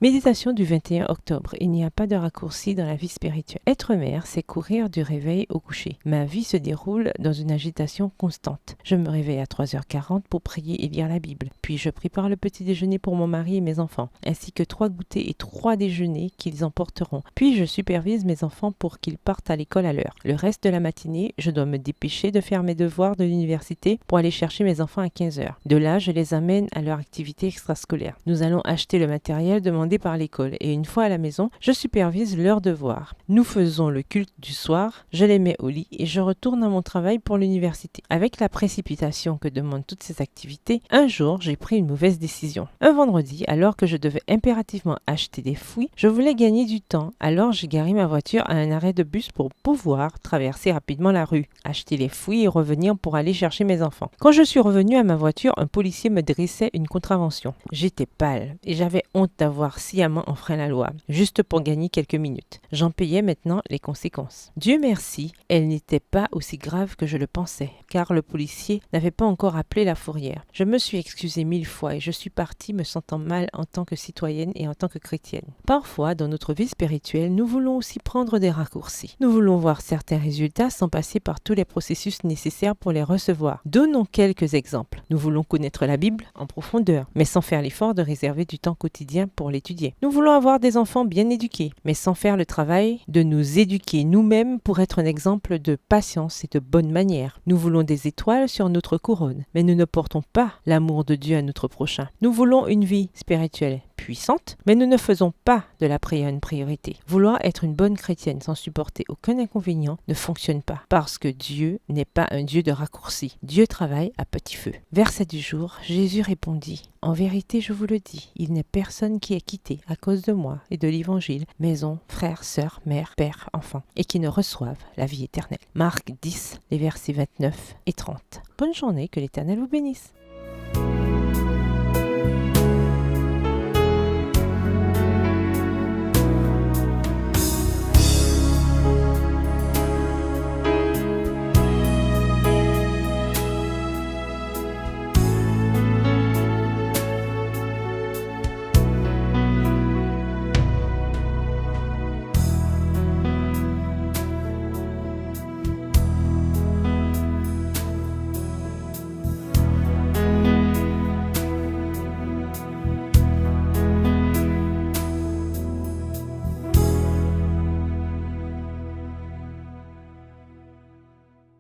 Méditation du 21 octobre. Il n'y a pas de raccourci dans la vie spirituelle. Être mère, c'est courir du réveil au coucher. Ma vie se déroule dans une agitation constante. Je me réveille à 3h40 pour prier et lire la Bible. Puis je prépare le petit déjeuner pour mon mari et mes enfants, ainsi que 3 goûters et 3 déjeuners qu'ils emporteront. Puis je supervise mes enfants pour qu'ils partent à l'école à l'heure. Le reste de la matinée, je dois me dépêcher de faire mes devoirs de l'université pour aller chercher mes enfants à 15h. De là, je les amène à leur activité extrascolaire. Nous allons acheter le matériel demandé par l'école et une fois à la maison, je supervise leurs devoirs. Nous faisons le culte du soir, je les mets au lit et je retourne à mon travail pour l'université. Avec la précipitation que demandent toutes ces activités, un jour, j'ai pris une mauvaise décision. Un vendredi, alors que je devais impérativement acheter des fruits, je voulais gagner du temps, alors j'ai garé ma voiture à un arrêt de bus pour pouvoir traverser rapidement la rue, acheter les fruits et revenir pour aller chercher mes enfants. Quand je suis revenu à ma voiture, un policier me dressait une contravention. J'étais pâle et j'avais honte d'avoir sciemment enfreint la loi, juste pour gagner quelques minutes. J'en payais maintenant les conséquences. Dieu merci, elles n'étaient pas aussi graves que je le pensais, car le policier n'avait pas encore appelé la fourrière. Je me suis excusée 1000 fois et je suis partie me sentant mal en tant que citoyenne et en tant que chrétienne. Parfois, dans notre vie spirituelle, nous voulons aussi prendre des raccourcis. Nous voulons voir certains résultats sans passer par tous les processus nécessaires pour les recevoir. Donnons quelques exemples. Nous voulons connaître la Bible en profondeur, mais sans faire l'effort de réserver du temps quotidien pour l'étudier. Nous voulons avoir des enfants bien éduqués, mais sans faire le travail de nous éduquer nous-mêmes pour être un exemple de patience et de bonne manière. Nous voulons des étoiles sur notre couronne, mais nous ne portons pas l'amour de Dieu à notre prochain. Nous voulons une vie spirituelle puissante, mais nous ne faisons pas de la prière une priorité. Vouloir être une bonne chrétienne sans supporter aucun inconvénient ne fonctionne pas, parce que Dieu n'est pas un Dieu de raccourcis. Dieu travaille à petit feu. Verset du jour, Jésus répondit, « En vérité, je vous le dis, il n'est personne qui est quitté à cause de moi et de l'évangile, maison, frères, sœurs, mère, père, enfants, et qui ne reçoivent la vie éternelle. » Marc 10, les versets 29 et 30. Bonne journée, que l'Éternel vous bénisse.